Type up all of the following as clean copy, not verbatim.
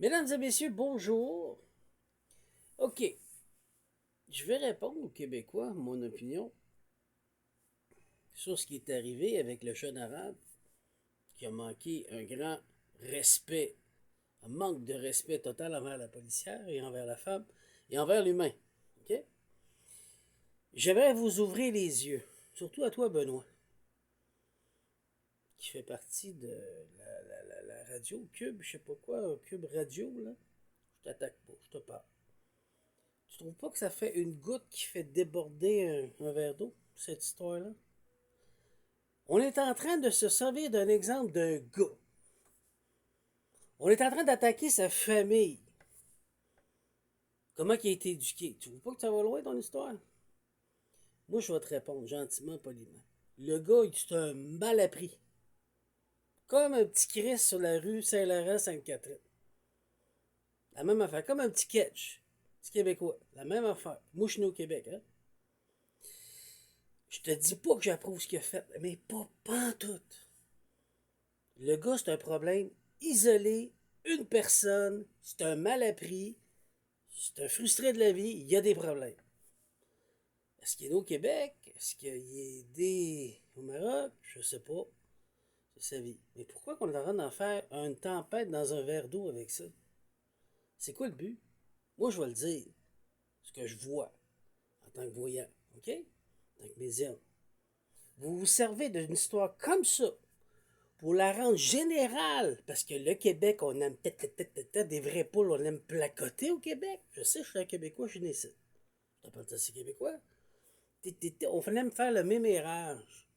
Mesdames et messieurs, bonjour. OK, je vais répondre aux Québécois mon opinion sur ce qui est arrivé avec le jeune arabe qui a manqué un grand respect, un manque de respect total envers la policière et envers la femme et envers l'humain. OK? J'aimerais vous ouvrir les yeux, surtout à toi, Benoît, qui fait partie de la radio Cube, je sais pas quoi, Cube Radio, là. Je t'attaque pas, je te parle. Tu trouves pas que ça fait une goutte qui fait déborder un verre d'eau, cette histoire-là? On est en train de se servir d'un exemple d'un gars. On est en train d'attaquer sa famille. Comment il a été éduqué? Tu vois pas que ça va loin ton histoire? Moi, je vais te répondre gentiment, poliment. Le gars, c'est un mal appris. Comme un petit Chris sur la rue Saint-Laurent-Sainte-Catherine. La même affaire. Comme un petit catch. Petit Québécois. La même affaire. Moi, je suis né au Québec, hein? Je te dis pas que j'approuve ce qu'il a fait, mais pas pantoute. Le gars, c'est un problème isolé, une personne, c'est un mal appris, c'est un frustré de la vie, il y a des problèmes. Est-ce qu'il est né au Québec? Est-ce qu'il est né au Maroc? Je sais pas. C'est sa vie. Mais pourquoi qu'on est en train d'en faire une tempête dans un verre d'eau avec ça? C'est quoi le but? Moi, je vais le dire. Ce que je vois en tant que voyant. OK? En tant que médium. Vous vous servez d'une histoire comme ça pour la rendre générale, parce que le Québec, on aime des vraies poules, on aime placoter au Québec. Je sais, je suis un Québécois, je suis né ici. Je t'appelle ça, c'est Québécois. On venait me faire le même mémérange.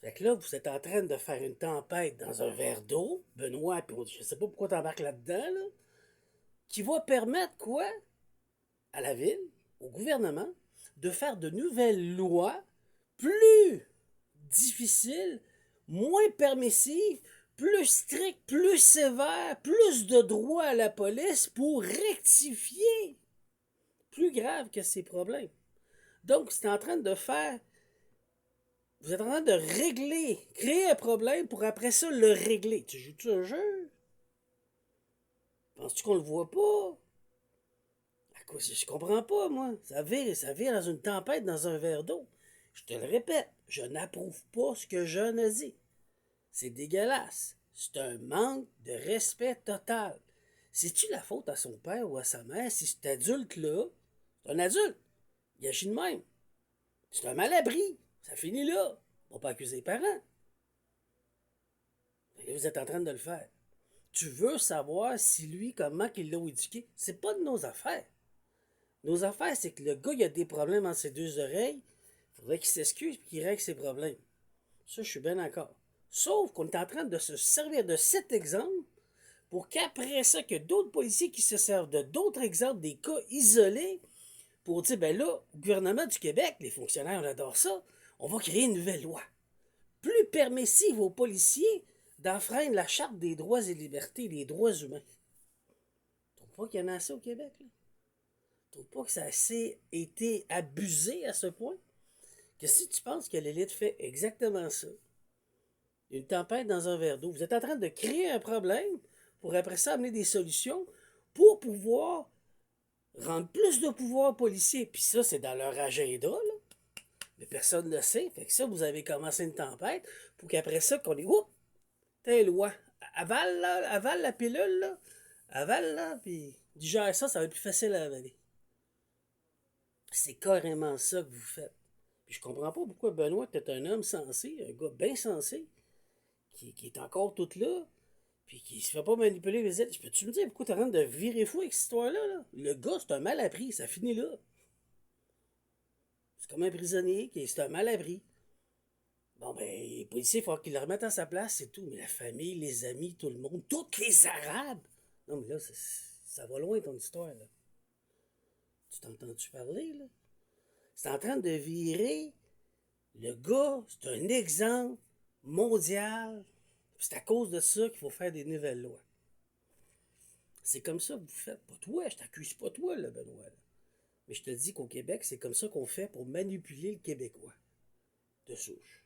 Fait que là, vous êtes en train de faire une tempête dans un verre d'eau, Benoît, puis je sais pas pourquoi t'embarques là-dedans, là, qui va permettre quoi? À la ville, au gouvernement, de faire de nouvelles lois plus difficiles, moins permissives, plus strictes, plus sévères, plus de droits à la police pour rectifier plus grave que ces problèmes. Donc, c'est en train de faire. Vous êtes en train de régler, créer un problème pour après ça le régler. Tu joues-tu un jeu? Penses-tu qu'on le voit pas? À quoi, je comprends pas, moi. Ça vire dans une tempête, dans un verre d'eau. Je te le répète, je n'approuve pas ce que Jeune a dit. C'est dégueulasse. C'est un manque de respect total. C'est-tu la faute à son père ou à sa mère si cet adulte-là, c'est un adulte, il agit de même. C'est un mal-abri. Ça finit là. On va pas accuser les parents. Et vous êtes en train de le faire. Tu veux savoir si lui, comment il l'a éduqué. C'est pas de nos affaires. Nos affaires, c'est que le gars, il a des problèmes dans ses deux oreilles. Il faudrait qu'il s'excuse et qu'il règle ses problèmes. Ça, je suis bien d'accord. Sauf qu'on est en train de se servir de cet exemple pour qu'après ça, que d'autres policiers qui se servent de d'autres exemples, des cas isolés, pour dire, ben là, au gouvernement du Québec, les fonctionnaires, on adore ça, on va créer une nouvelle loi. Plus permissive aux policiers d'enfreindre la Charte des droits et libertés, les droits humains. Tu trouves pas qu'il y en a assez au Québec, là? Tu trouves pas que ça a assez été abusé à ce point? Que si tu penses que l'élite fait exactement ça, une tempête dans un verre d'eau, vous êtes en train de créer un problème pour après ça amener des solutions pour pouvoir rendre plus de pouvoir aux policiers. Puis ça, c'est dans leur agenda, là. Mais personne ne le sait. Fait que ça, vous avez commencé une tempête pour qu'après ça, qu'on ait, oups, t'es loi. Avale, là, avale la pilule, là. Avale, là, puis digère ça, ça va être plus facile à avaler. C'est carrément ça que vous faites. Puis je comprends pas pourquoi Benoît, t'es un homme sensé, un gars bien sensé, qui est encore tout là, puis qui se fait pas manipuler les aides. Peux-tu me dire pourquoi t'es en train de virer fou avec cette histoire-là? Là? Le gars, c'est un mal appris, ça finit là. C'est comme un prisonnier, c'est un mal appris. Bon, ben, les policiers, il faut qu'ils le remettent à sa place, c'est tout. Mais la famille, les amis, tout le monde, tous les Arabes. Non, mais là, ça va loin ton histoire, là. Tu t'entends-tu parler, là? C'est en train de virer. Le gars, c'est un exemple mondial. C'est à cause de ça qu'il faut faire des nouvelles lois. C'est comme ça que vous faites. Pas toi, je t'accuse pas toi, là, Benoît. Là. Mais je te dis qu'au Québec, c'est comme ça qu'on fait pour manipuler le Québécois. De souche.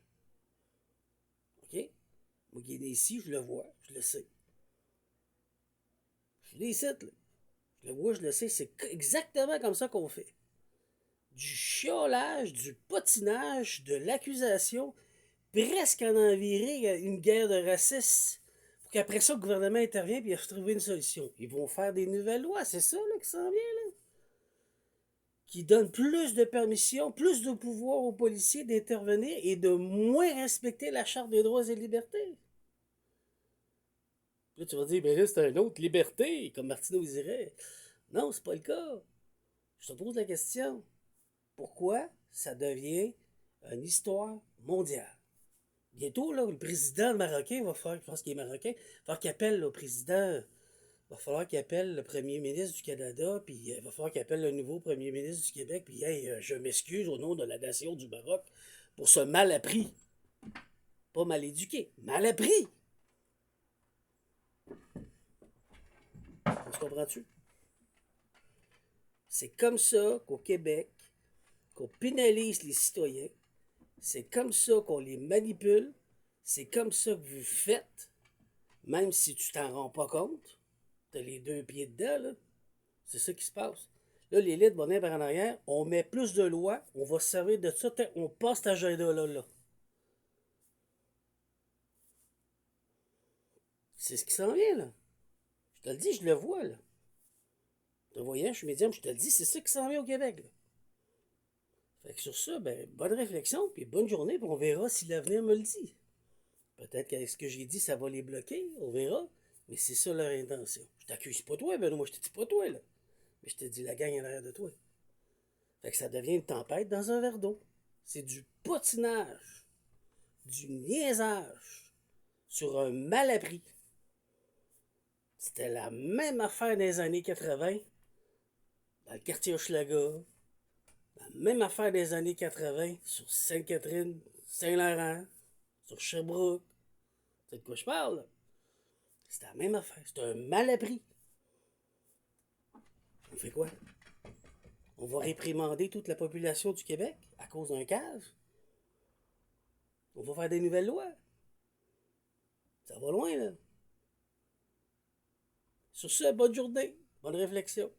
OK? Moi qui est né ici, je le vois, je le sais. Je l'ai ici, là. Je le vois, je le sais, c'est exactement comme ça qu'on fait. Du chiolage, du potinage, de l'accusation, presque en envirer une guerre de racistes. Pour qu'après ça, le gouvernement intervient et il a trouvé une solution. Ils vont faire des nouvelles lois, c'est ça là, qui s'en vient, là. Qui donnent plus de permissions, plus de pouvoir aux policiers d'intervenir et de moins respecter la Charte des droits et libertés. Là, tu vas dire, ben là, c'est un autre liberté, comme Martineau dirait. Non, c'est pas le cas. Je te pose la question. Pourquoi ça devient une histoire mondiale? Bientôt, là, le président marocain va falloir, je pense qu'il est marocain, il va falloir qu'il appelle le président, il va falloir qu'il appelle le premier ministre du Canada, puis il va falloir qu'il appelle le nouveau premier ministre du Québec, puis hey, je m'excuse au nom de la nation du Maroc pour ce mal appris. Pas mal éduqué, mal appris. Tu comprends-tu? C'est comme ça qu'au Québec, qu'on pénalise les citoyens. C'est comme ça qu'on les manipule. C'est comme ça que vous faites, même si tu t'en rends pas compte. T'as les deux pieds dedans, là. C'est ça qui se passe. Là, l'élite va venir par en arrière. On met plus de lois. On va se servir de ça. On passe cet agenda-là, là. C'est ce qui s'en vient, là. Je te le dis, je le vois, là. Tu voyais, je suis médium, je te le dis, c'est ça qui s'en vient au Québec, là. Fait que sur ça, ben, bonne réflexion, puis bonne journée, puis on verra si l'avenir me le dit. Peut-être qu'avec ce que j'ai dit, ça va les bloquer, on verra. Mais c'est ça leur intention. Je t'accuse pas toi, ben moi je te dis pas toi, là. Mais je te dis la gang en arrière de toi. Fait que ça devient une tempête dans un verre d'eau. C'est du potinage, du niaisage sur un mal appris. C'était la même affaire des années 80, dans le quartier Hochelaga, la même affaire des années 80 sur Sainte-Catherine, Saint-Laurent, sur Sherbrooke. C'est de quoi je parle, là? C'est la même affaire. C'est un mal appris. On fait quoi? On va réprimander toute la population du Québec à cause d'un cave? On va faire des nouvelles lois? Ça va loin, là. Sur ce, bonne journée. Bonne réflexion.